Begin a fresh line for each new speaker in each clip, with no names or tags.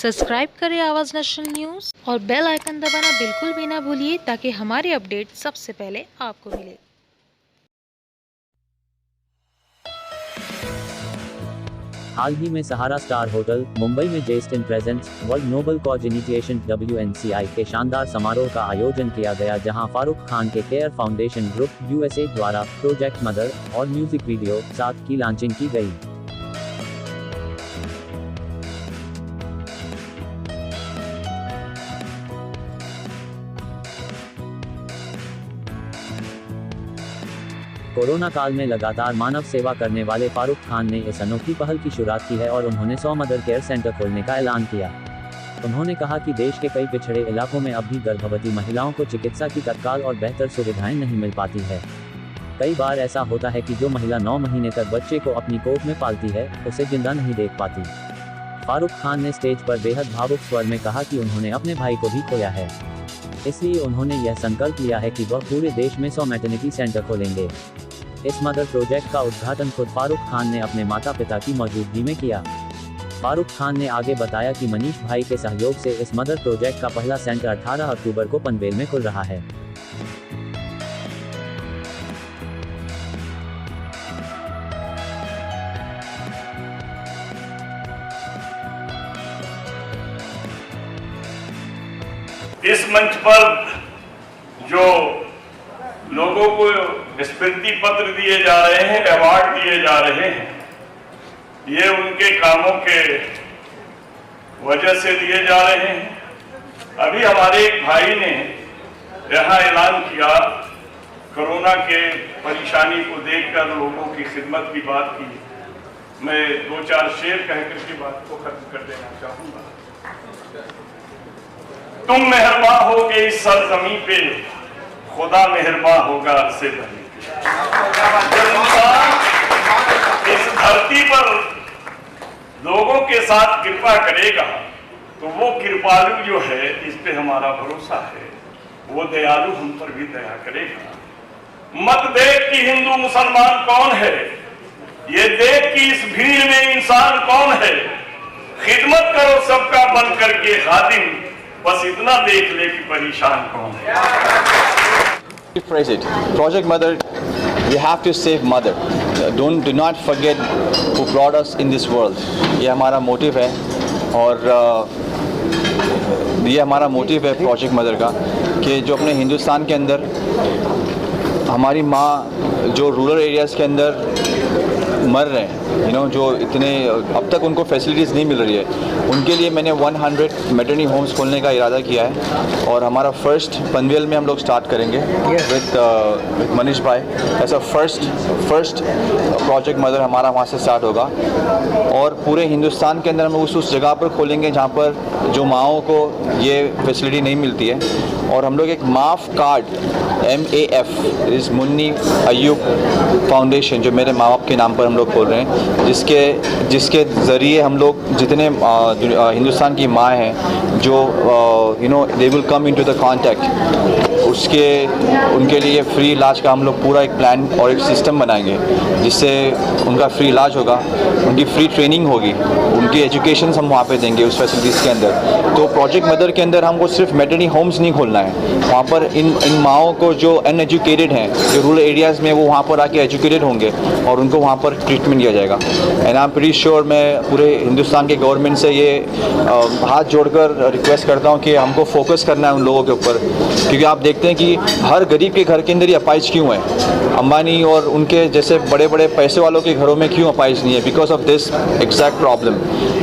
Subscribe करें आवाज़ national news और बेल आइकन दबाना बिल्कुल भी ना भूलिए ताकि हमारे अपडेट सबसे पहले आपको मिले।
हाल ही में सहारा स्टार होटल मुंबई में zest in presence world noble cause initiation WNCI के शानदार समारोह का आयोजन किया गया, जहां फारूक खान के केयर फाउंडेशन ग्रुप USA द्वारा प्रोजेक्ट मदर और म्यूजिक वीडियो 7 की लॉन्चिंग की गई। कोरोना काल में लगातार मानव सेवा करने वाले फारूक खान ने इस अनोखी पहल की शुरुआत की है और उन्होंने 100 मदर केयर सेंटर खोलने का ऐलान किया। उन्होंने कहा कि देश के कई पिछड़े इलाकों में अब भी गर्भवती महिलाओं को चिकित्सा की तत्काल और बेहतर सुविधाएं नहीं मिल पाती है। कई बार ऐसा होता है कि जो महिला 9 महीने तक बच्चे को अपनी कोख में पालती है, उसे जिंदा नहीं देख पाती। फारूक खान ने स्टेज पर बेहद भावुक स्वर में कहा कि उन्होंने अपने भाई को भी खोया है, इसलिए उन्होंने यह संकल्प लिया है कि वह पूरे देश में 100 मैटरनिटी सेंटर खोलेंगे। इस मदर प्रोजेक्ट का उद्घाटन खुद फारूक खान ने अपने माता पिता की मौजूदगी में किया। फारूक खान ने आगे बताया कि मनीष भाई के सहयोग से इस मदर प्रोजेक्ट का पहला सेंटर 18 अक्टूबर को पनवेल में खुल रहा है।
इस मंच पर जो लोगों को स्मृति पत्र दिए जा रहे हैं, अवार्ड दिए जा रहे हैं, ये उनके कामों के वजह से दिए जा रहे हैं। अभी हमारे एक भाई ने यहाँ ऐलान किया, कोरोना के परेशानी को देखकर लोगों की खिदमत की बात की। मैं 2-4 शेर कहकर की बात को खत्म कर देना चाहूंगा। तुम मेहरबान होगे इस सरजमी पे, खुदा मेहरबान होगा अरसे बनी। जब इंसान इस धरती पर लोगों के साथ कृपा करेगा तो वो कृपालु जो है, इस पे हमारा भरोसा है, वो दयालु हम पर भी दया करेगा। मत देख कि हिंदू मुसलमान कौन है, ये देख कि इस भीड़ में इंसान कौन है। खिदमत करो सबका बन करके खादिम, बस इतना देख ले कि परेशान कौन है।
Phrase it. Project Mother, we have to save mother. Do not forget who brought us in this world. ये हमारा मोटिव है और ये हमारा मोटिव है प्रोजेक्ट मदर का, कि जो अपने हिंदुस्तान के अंदर हमारी माँ जो रूरल एरियाज़ के अंदर मर रहे हैं, जो इतने अब तक उनको फैसिलिटीज़ नहीं मिल रही है, उनके लिए मैंने 100 मैटरनिटी होम्स खोलने का इरादा किया है। और हमारा फर्स्ट पनवेल में हम लोग स्टार्ट करेंगे विद मनीष भाई। ऐसा फर्स्ट प्रोजेक्ट मदर हमारा वहाँ से स्टार्ट होगा और पूरे हिंदुस्तान के अंदर हम उस जगह पर खोलेंगे जहाँ पर जो माँओं को ये फैसिलिटी नहीं मिलती है। और हम लोग एक माफ़ कार्ड MAF इस मुन्नी अयूब फाउंडेशन, जो मेरे माँ बाप के नाम पर हम लोग खोल रहे हैं, जिसके ज़रिए हम लोग जितने हिंदुस्तान की माँ हैं जो they will come into the contact, उनके लिए फ्री इलाज का हम लोग पूरा एक प्लान और एक सिस्टम बनाएंगे, जिससे उनका फ्री इलाज होगा, उनकी फ्री ट्रेनिंग होगी, उनकी एजुकेशन हम वहाँ पे देंगे उस फैसिलिटीज़ के अंदर। तो प्रोजेक्ट मदर के अंदर हमको सिर्फ मैटरनिटी होम्स नहीं खोलना है, वहाँ पर इन माओं को जो अनएजुकेटेड हैं, जो रूरल एरियाज़ में, वो वहाँ पर आके एजुकेटेड होंगे और उनको वहाँ पर ट्रीटमेंट दिया जाएगा। And I am pretty sure, मैं पूरे हिंदुस्तान के गवर्नमेंट से ये हाथ जोड़कर रिक्वेस्ट करता हूँ कि हमको फोकस करना है उन लोगों के ऊपर, क्योंकि आप देखते हैं कि हर गरीब के घर के अंदर ये अपाइज क्यों है। अंबानी और उनके जैसे बड़े बड़े पैसे वालों के घरों में क्यों अपाइज नहीं है? Because of this exact problem,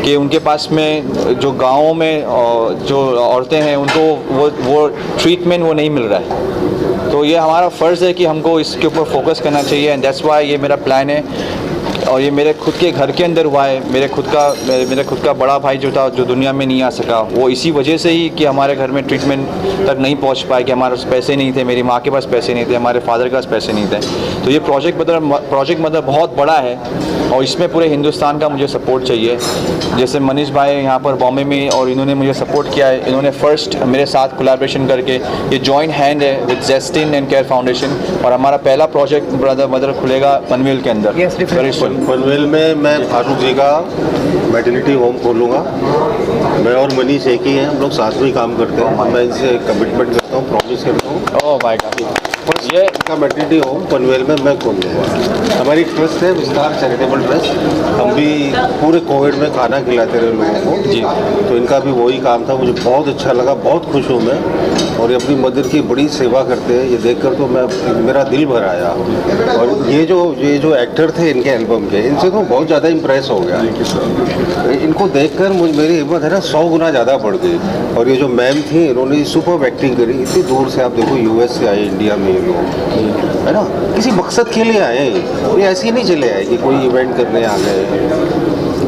कि उनके पास में जो गाँवों में जो औरतें हैं, उनको वो ट्रीटमेंट वो नहीं मिल रहा है। तो ये हमारा फ़र्ज़ है कि हमको इसके ऊपर फोकस करना चाहिए। एंड दैट्स वाई ये मेरा प्लान है। और ये मेरे खुद के घर के अंदर हुआ है। मेरे खुद का बड़ा भाई जो था, जो दुनिया में नहीं आ सका, वो इसी वजह से ही कि हमारे घर में ट्रीटमेंट तक नहीं पहुंच पाए, कि हमारे पास पैसे नहीं थे, मेरी माँ के पास पैसे नहीं थे, हमारे फादर के पास पैसे नहीं थे। तो ये प्रोजेक्ट मदर बहुत बड़ा है और इसमें पूरे हिंदुस्तान का मुझे सपोर्ट चाहिए। जैसे मनीष भाई यहाँ पर बॉम्बे में, और इन्होंने मुझे सपोर्ट किया है। इन्होंने फर्स्ट मेरे साथ कोलैबोरेशन करके, ये जॉइंट हैंड है विद जेस्टिन एंड केयर फाउंडेशन, और हमारा पहला प्रोजेक्ट मदर खुलेगा पनवेल के अंदर वेरी सुन।
पनवेल में मैं फारूक जी का मैटरनिटी होम खोलूँगा। मैं और मनीष एक ही हैं, हम लोग साथ में ही काम करते हैं। मैं इनसे कमिटमेंट करता हूँ, प्रॉमिस करता हूँ।
ओह माय गॉड,
ये इनका मैटरनिटी होम पनवेल में मैं खोल दूँगा। हमारी ट्रस्ट है विस्तार चैरिटेबल ट्रस्ट। हम भी पूरे कोविड में खाना खिलाते रहे लोगों को जी, तो इनका भी वही काम था। मुझे बहुत अच्छा लगा, बहुत खुश हूँ मैं। और ये अपनी मदर की बड़ी सेवा करते हैं, ये देखकर तो मेरा दिल भर आया। और ये जो एक्टर थे इनके एल्बम के, इनसे तो बहुत ज़्यादा इम्प्रेस हो गया। इनको देखकर मेरी हिम्मत है ना 100 गुना ज़्यादा बढ़ गई। और ये जो मैम थी, इन्होंने सुपर एक्टिंग करी। इतनी दूर से आप देखो, यूएस से आए इंडिया में ये लोग, है ना, किसी मकसद के लिए आए। ये ऐसे ही नहीं चले आए कि कोई इवेंट करने आ गए।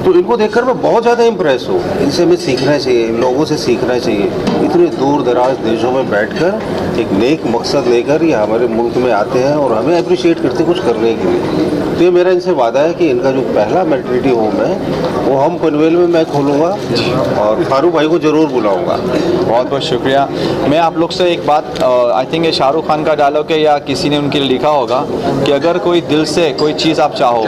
तो इनको देखकर मैं बहुत ज़्यादा इम्प्रेस हूँ। इनसे हमें सीखना चाहिए, इन लोगों से सीखना चाहिए। इतने दूर दराज देशों में बैठकर एक नेक मकसद लेकर ये हमारे मुल्क में आते हैं और हमें अप्रिशिएट करते हैं कुछ करने के लिए। तो ये मेरा इनसे वादा है कि इनका जो पहला मैटरनिटी होम है वो हम पनवेल में मैं खोलूँगा और फारूक भाई को ज़रूर बुलाऊँगा।
बहुत बहुत शुक्रिया। मैं आप लोग से एक बात, आई थिंक ये शाहरुख खान का डायलॉग है या किसी ने उनके लिए लिखा होगा कि अगर कोई दिल से कोई चीज़ आप चाहो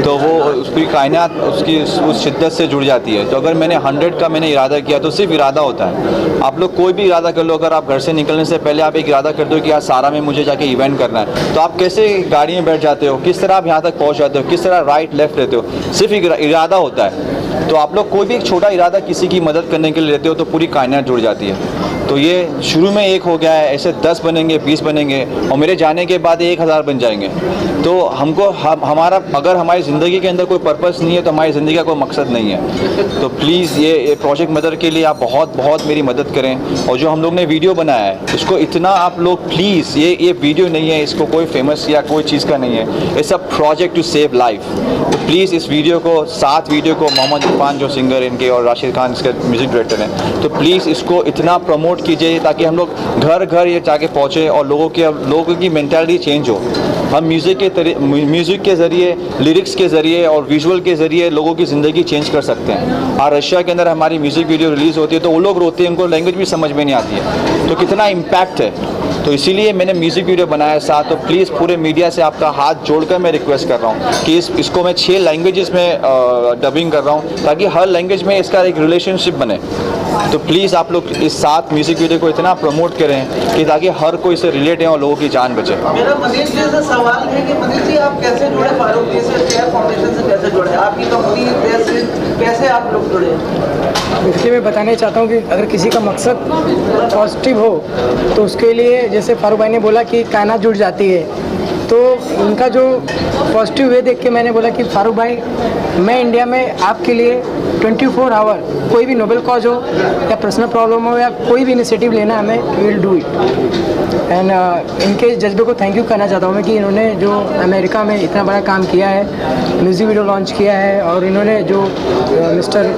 तो वो उसकी कायनात उसकी उस शिद्दत से जुड़ जाती है। तो अगर मैंने 100 का मैंने इरादा किया तो सिर्फ इरादा होता है। आप लोग कोई भी इरादा कर लो, अगर आप घर से निकलने से पहले आप एक इरादा करते हो कि आज सारा में मुझे जाके इवेंट करना है, तो आप कैसे गाड़ी में बैठ जाते हो, किस तरह आप यहाँ तक पहुँच जाते हो, किस तरह राइट लेफ्ट रहते हो, सिर्फ इरादा होता है। तो आप लोग कोई भी एक छोटा इरादा किसी की मदद करने के लिए लेते हो तो पूरी कायनात जुड़ जाती है। तो ये शुरू में 1 हो गया है, ऐसे 10 बनेंगे, 20 बनेंगे और मेरे जाने के बाद 1000 बन जाएंगे। तो हमको हमारा अगर हमारी ज़िंदगी के अंदर कोई पर्पस नहीं है तो हमारी ज़िंदगी का कोई मकसद नहीं है। तो प्लीज़ ये प्रोजेक्ट मदर के लिए आप बहुत मेरी मदद करें। और जो हम लोग ने वीडियो बनाया है इसको इतना आप लोग प्लीज़, ये वीडियो नहीं है, इसको कोई फेमस या कोई चीज़ का नहीं है, it's a project to save life. तो प्लीज़ इस वीडियो को, 7 वीडियो को मोहम्मद इरफान जो सिंगर इनके और राशिद खान इसके म्यूज़िक डायरेक्टर हैं, तो प्लीज़ इसको इतना प्रमोट कीजिए ताकि हम लोग घर घर ये जाके पहुँचे और लोगों की मेंटालिटी चेंज हो। हम म्यूज़िक के ज़रिए, लिरिक्स के ज़रिए और विजुअल के ज़रिए लोगों की ज़िंदगी चेंज कर सकते हैं। और रशिया के अंदर हमारी म्यूज़िक वीडियो रिलीज़ होती है तो वो लोग रोते हैं, उनको लैंग्वेज भी समझ में नहीं आती है, तो कितना इम्पैक्ट है। तो इसीलिए मैंने म्यूज़िक वीडियो बनाया साथ। तो प्लीज़ पूरे मीडिया से आपका हाथ जोड़कर मैं रिक्वेस्ट कर रहा हूँ कि इसको मैं 6 लैंग्वेजेस में डबिंग कर रहा हूँ ताकि हर लैंग्वेज में इसका एक रिलेशनशिप बने। तो प्लीज़ आप लोग इस 7 म्यूज़िक वीडियो को इतना प्रमोट करें कि ताकि हर कोई इससे रिलेट है और लोगों की जान बचे।
मेरा मनीष जी से सवाल है कि मनीष जी आप कैसे जुड़े फारूक जी से, केयर फाउंडेशन से कैसे जुड़े, आपकी कंपनी कैसे आप लोग जुड़े?
इसलिए मैं बताना चाहता हूँ कि अगर किसी का मकसद पॉजिटिव हो तो उसके लिए, जैसे फारूक भाई ने बोला कि कायनात जुड़ जाती है, तो उनका जो पॉजिटिव वे देख के मैंने बोला कि फारूक भाई, मैं इंडिया में आपके लिए 24 आवर कोई भी नोबेल कॉज हो या पर्सनल प्रॉब्लम हो या कोई भी इनिशिएटिव लेना है, हमें we will do it. And इनके जज्बे को थैंक यू करना चाहता हूँ मैं कि इन्होंने जो अमेरिका में इतना बड़ा काम किया है, म्यूज़िक वीडियो लॉन्च किया है, और इन्होंने जो mister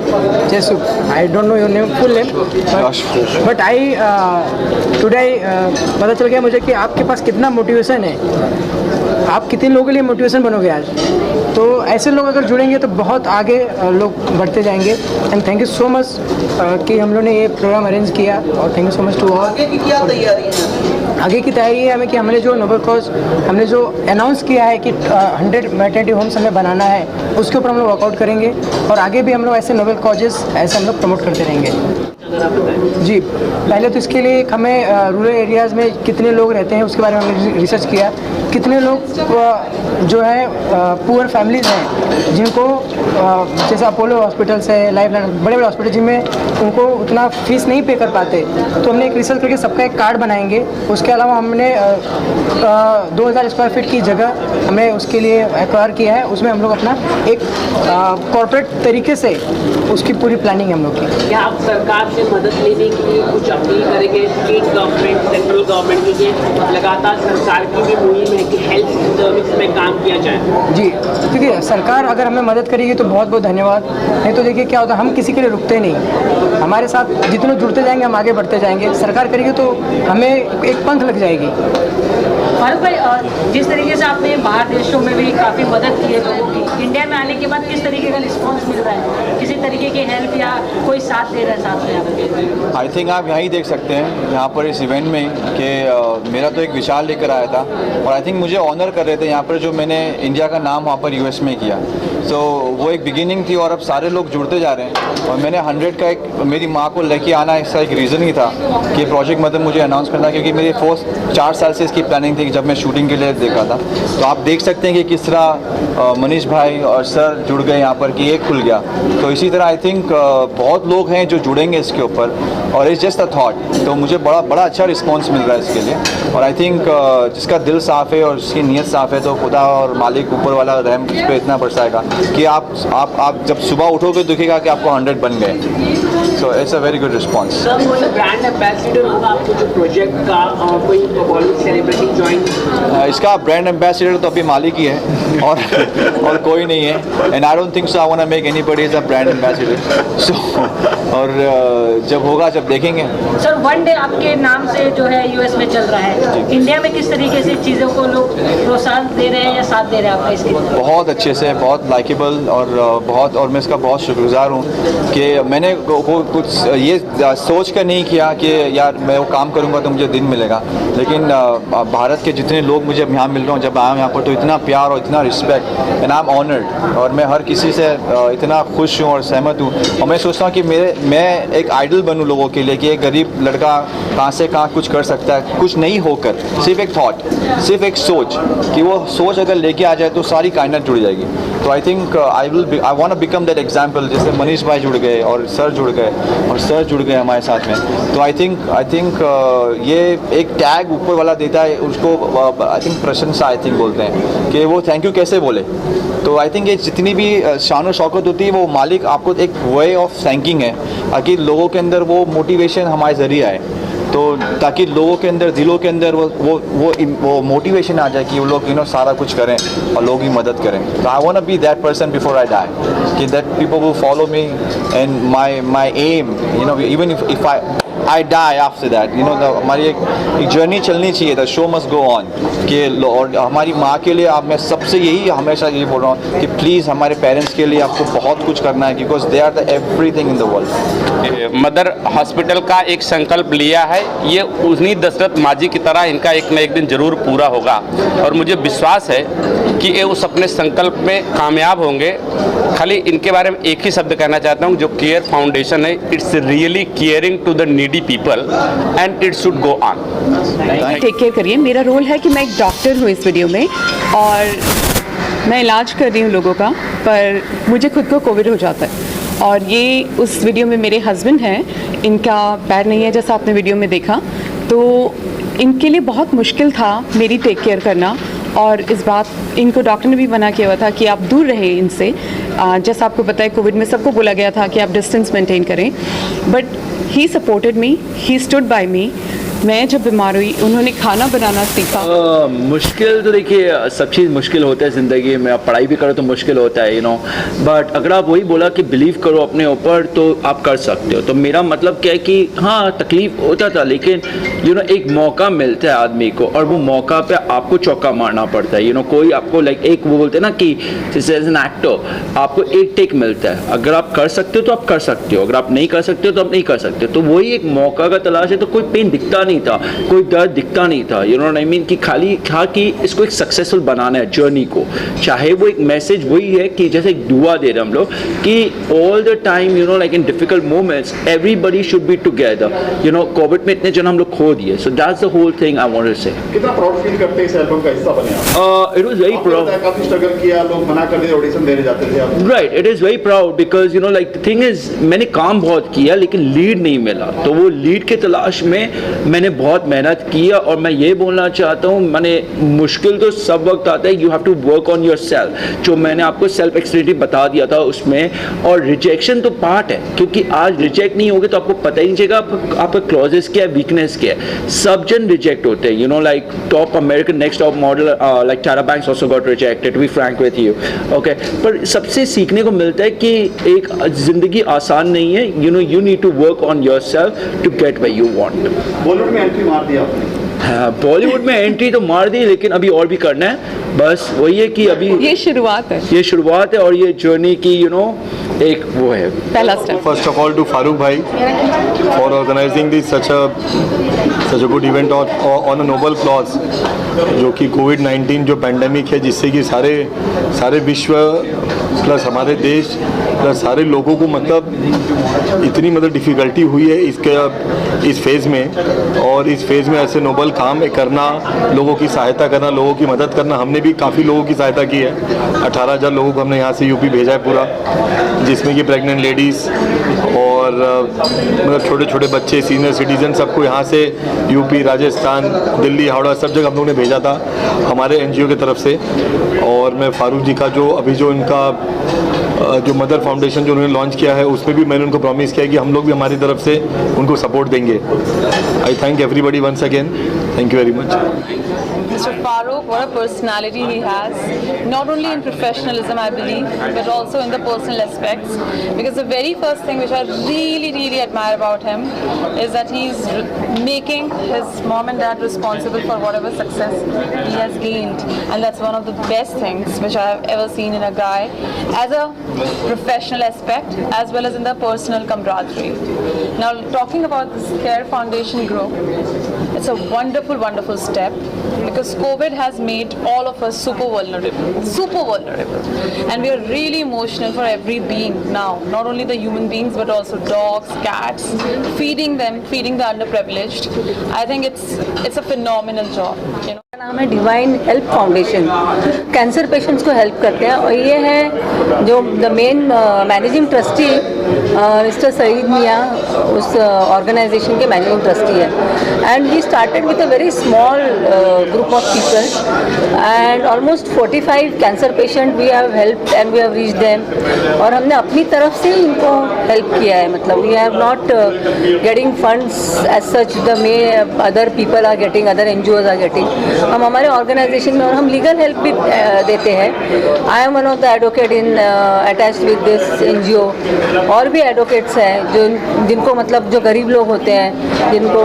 Jaysukh, I don't know your name, full name, but I today पता चल गया मुझे कि आपके पास कितना मोटिवेशन है, आप कितने लोगों के लिए मोटिवेशन बनोगे आज। तो ऐसे लोग अगर जुड़ेंगे तो बहुत आगे लोग बढ़ते जाएंगे। And thank you so much कि हम लोगों ने ये प्रोग्राम अरेंज किया, और thank you so much to all.
आगे की क्या तैयारी है?
आगे की तैयारी है हमें कि हमने जो नोबेल कॉज हमने जो अनाउंस किया है कि 100 मैटरनिटी होम्स हमें बनाना है, उसके ऊपर हम लोग वर्कआउट करेंगे और आगे भी हम लोग ऐसे नोबेल कॉजेस ऐसे हम लोग प्रमोट करते रहेंगे। जी, पहले तो इसके लिए हमें रूरल एरियाज़ में कितने लोग रहते हैं उसके बारे में हमने रिसर्च किया। कितने लोग जो है पुअर फैमिलीज़ हैं जिनको जैसे अपोलो हॉस्पिटल्स है, लाइफ लाइन, बड़े बड़े हॉस्पिटल जिनमें उनको उतना फीस नहीं पे कर पाते, तो हमने एक रिसर्च करके सबका एक कार्ड बनाएंगे। उसके अलावा हमने 2000 स्क्वायर फीट की जगह हमें उसके लिए एक्वायर किया है, उसमें हम लोग अपना एक कॉर्पोरेट तरीके से उसकी पूरी प्लानिंग है हम लोग की।
क्या आप सरकार से मदद लेने के लिए कुछ अपील करेंगे? स्टेट गवर्नमेंट, सेंट्रल गवर्नमेंट, क्योंकि लगातार सरकार की भी मुहिम है कि हेल्थ सर्विस में काम किया जाए।
जी, देखिए सरकार अगर हमें मदद करेगी तो बहुत बहुत धन्यवाद। नहीं तो देखिए क्या होता है, हम किसी के लिए रुकते नहीं, हमारे साथ जितने जुड़ते जाएंगे हम आगे बढ़ते जाएंगे। सरकार करेगी तो हमें एक पंख लग जाएगी।
फारूक भाई, जिस तरीके से आपने बाहर देशों में भी काफ़ी मदद की है लोगों की, इंडिया में आने के बाद किस तरीके का रिस्पॉन्स मिल रहा है? किसी तरीके की हेल्प या कोई साथ दे रहा है साथ में यहाँ?
आई थिंक आप यहाँ ही देख सकते हैं यहाँ पर इस इवेंट में कि मेरा तो एक विशाल लेकर आया था और आई थिंक मुझे ऑनर कर रहे थे यहाँ पर जो मैंने इंडिया का नाम वहाँ पर यूएस में किया। तो वो एक बिगिनिंग थी और अब सारे लोग जुड़ते जा रहे हैं और मैंने 100 का एक मेरी माँ को लेके आना इसका एक रीज़न ही था कि प्रोजेक्ट मदर मुझे अनाउंस करना, क्योंकि मेरी फर्स्ट 4 साल से इसकी प्लानिंग थी जब मैं शूटिंग के लिए देखा था। तो आप देख सकते हैं कि किस तरह मनीष भाई और सर जुड़ गए यहाँ पर कि एक खुल गया। तो इसी तरह आई थिंक बहुत लोग हैं जो जुड़ेंगे इसके ऊपर और इट्स जस्ट अ थॉट। तो मुझे बड़ा अच्छा रिस्पॉन्स मिल रहा है इसके लिए और आई थिंक जिसका दिल साफ़ है और जिसकी नीयत साफ़ है तो खुदा और मालिक ऊपर वाला रहम उस पर इतना बरसाएगा कि आप जब सुबह उठोगे दिखेगा कि आपको 100 बन गए। So it's a very good response.
Sir, कोई ब्रांड एम्बेसडर होगा आपको जो प्रोजेक्ट का, कोई बॉलीवुड सेलिब्रिटी ज्वाइन?
इसका ब्रांड एम्बेसडर तो अभी मालिक ही है और कोई नहीं है and I don't think so I want to make anybody as a brand ambassador. So और जब होगा जब देखेंगे।
सर, वन डे आपके नाम से जो है यूएस में चल रहा है, इंडिया में किस तरीके से चीज़ों को लोग प्रोत्साहन दे रहे हैं या साथ दे रहे हैं आपका इसके?
बहुत अच्छे से, बहुत लाइकेबल और मैं इसका बहुत शुक्रगुजार हूँ कि मैंने कुछ ये सोच कर नहीं किया कि यार मैं वो काम करूँगा तो मुझे दिन मिलेगा, लेकिन भारत के जितने लोग मुझे यहाँ मिल रहे हूँ जब आया यहाँ पर तो इतना प्यार और इतना respect and I am honoured और मैं हर किसी से इतना खुश हूँ और सहमत हूँ। और मैं सोचता हूँ कि मैं एक आइडल बनूँ लोगों के लिए कि एक गरीब लड़का कहाँ से कहाँ कुछ कर सकता है, कुछ नहीं होकर सिर्फ एक थॉट, सिर्फ एक सोच कि वो सोच अगर लेके आ जाए तो सारी कायनात जुड़ जाएगी। तो I think I want to become that example. जैसे मनीष भाई जुड़ गए और सर जुड़ गए और सर जुड़ गए हमारे साथ में। तो आई थिंक ये एक टैग ऊपर वाला देता है उसको आई थिंक प्रशंसा आई थिंक बोलते हैं कि वो थैंक यू कैसे बोले। तो आई थिंक ये जितनी भी शान और शौकत होती है वो मालिक आपको एक वे ऑफ थैंकिंग है ताकि लोगों के अंदर वो मोटिवेशन हमारे ज़रिए आए, तो ताकि लोगों के अंदर दिलों के अंदर वो मोटिवेशन आ जाए कि वो लोग सारा कुछ करें और लोगों की मदद करें। तो I want to be that person before I die कि that people will follow me and my aim even if I die after that हमारी एक जर्नी चलनी चाहिए। The show must go on कि और हमारी माँ के लिए मैं सबसे यही हमेशा ये बोल रहा हूँ कि प्लीज़ हमारे पेरेंट्स के लिए आपको बहुत कुछ करना है because they are the everything in the world.
Mother hospital का एक संकल्प लिया है, ये उन्हीं दशरथ माझी की तरह इनका एक न एक दिन जरूर पूरा होगा और मुझे विश्वास है कि ये उस अपने संकल्प में कामयाब होंगे। खाली इनके बारे में एक ही शब्द कहना चाहता हूँ, जो केयर फाउंडेशन है it's really caring to the needy people and it should go on.
Take care करिए। मेरा रोल है कि मैं एक डॉक्टर हूँ इस वीडियो में और मैं इलाज कर रही हूँ लोगों का, पर मुझे खुद को कोविड हो जाता है और ये उस वीडियो में मेरे हस्बैंड हैं, इनका पैर नहीं है जैसा आपने वीडियो में देखा, तो इनके लिए बहुत मुश्किल था मेरी टेक केयर करना और इस बात इनको डॉक्टर ने भी मना किया हुआ था कि आप दूर रहे इनसे। जैसा आपको पता है कोविड में सबको बोला गया था कि आप डिस्टेंस मेंटेन करें, but he supported me, he stood by me. मैं जब बीमार हुई उन्होंने खाना बनाना सीखा।
मुश्किल तो देखिए सब चीज़ मुश्किल होता है ज़िंदगी में, आप पढ़ाई भी करो तो मुश्किल होता है बट अगर आप वही बोला कि बिलीव करो अपने ऊपर तो आप कर सकते हो। तो मेरा मतलब क्या है कि हाँ तकलीफ होता था लेकिन एक मौका मिलता है आदमी को और वो मौका पे आपको चौका मारना पड़ता है। कोई आपको एक वो बोलते हैं ना कि जैसे एज एन एक्टर आपको एक टेक मिलता है, अगर आप कर सकते हो तो आप कर सकते हो, अगर आप नहीं कर सकते हो तो आप नहीं कर सकते। तो वही एक मौका का तलाश है। तो कोई पेन दिखता नहीं था, कोई दर्द दिखता नहीं था, I mean कि खाली था कि इसको एक सक्सेसफुल बनाना है जर्नी को। चाहे वो एक मैसेज वही है कि जैसे एक दुआ दे रहे हम लोग कि all the time like in difficult moments everybody should be together. Covid में इतने जन हम लोग खो दिए, so that's the whole thing I want to say.
कितना प्राउड फील करते हैं इस एल्बम का हिस्सा बने आप?
It was very proud.
काफी स्ट्रगल किया, लोग मना कर दिए, ऑडिशन देने जाते थे आप।
Right, it is very proud because like the thing is मैंने काम बहुत किया लेकिन लीड नहीं मिला, तो वो लीड के तलाश में मैंने बहुत मेहनत किया। और मैं ये बोलना चाहता हूँ मैंने मुश्किल तो सब वक्त आता है, you have to work on yourself, जो मैंने आपको सेल्फ एक्सप्लेनेटरी बता दिया था उसमें। और रिजेक्शन तो पार्ट है, क्योंकि आज रिजेक्ट नहीं होगे तो आपको पता ही नहीं चलेगा आपका क्लॉजेस क्या है, वीकनेस क्या है। सब जन रिजेक्ट होते हैं, like top American next top model like Tyra Banks also got rejected, to be frank with you, okay. पर सबसे सीखने को मिलता है कि एक जिंदगी आसान नहीं है, you need to work on yourself to get where you want.
Bollywood में एंट्री मार दिया आपने,
बॉलीवुड में एंट्री तो मार दी, लेकिन अभी और भी करना है। बस वही है कि अभी
ये शुरुआत है,
और ये जर्नी की एक वो है
पहला स्टेप।
First of all to Farooq भाई for organizing this such a good event on a noble clause, जो कि कोविड-19 जो पैंडेमिक है, जिससे कि सारे विश्व प्लस हमारे देश प्लस सारे लोगों को मतलब इतनी डिफ़िकल्टी हुई है इस फेज़ में, और इस फेज़ में ऐसे नोबल काम करना, लोगों की सहायता करना, लोगों की मदद करना। हमने भी काफ़ी लोगों की सहायता की है। 18,000 लोगों को हमने यहाँ से यूपी भेजा है पूरा, जिसमें कि प्रेग्नेंट लेडीज़ और छोटे छोटे बच्चे, सीनियर सिटीजन, सबको यहाँ से यूपी, राजस्थान, दिल्ली, हावड़ा सब जगह हम लोगों ने भेजा था हमारे एनजीओ की तरफ से। और मैं फारूक जी का जो इनका जो मदर फाउंडेशन जो उन्होंने लॉन्च किया है, उसमें भी मैंने उनको प्रॉमिस किया है कि हम लोग भी हमारी तरफ से उनको सपोर्ट देंगे। I thank everybody once again, thank you very much.
Mr. Farooq, what a personality he has, not only in professionalism I believe, but also in the personal aspects, because the very first thing which I really admire about him is that he's making his mom and dad responsible for whatever success he has gained, and that's one of the best things which I have ever seen in a guy, as a professional aspect as well as in the personal camaraderie. Now talking about this CARE Foundation group, it's a wonderful step, because COVID has made all of us super vulnerable, and we are really emotional for every being now, not only the human beings but also dogs, cats, feeding the underprivileged. I think it's a phenomenal job, you know.
नाम है Divine Help Foundation, cancer patients को help करते हैं, और ये है जो the main managing trustee mister Saeed Miyan उस ऑर्गेनाइजेशन के मैनेजिंग ट्रस्टी है। And we started with a very small group of people, and almost 45 cancer patient we have helped and we have reached them, और हमने अपनी तरफ से इनको हेल्प किया है। मतलब we have not getting funds as such, the may other people are getting, other NGOs are getting. हम हमारे ऑर्गेनाइजेशन में, और हम लीगल हेल्प भी देते हैं। I am one of the advocate in attached with this NGO. और भी एडवोकेट्स हैं जिनको मतलब जो गरीब लोग होते हैं, जिनको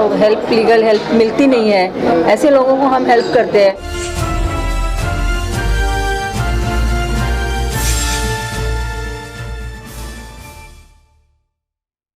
लीगल हेल्प मिलती नहीं है, ऐसे लोगों को हम हेल्प करते हैं।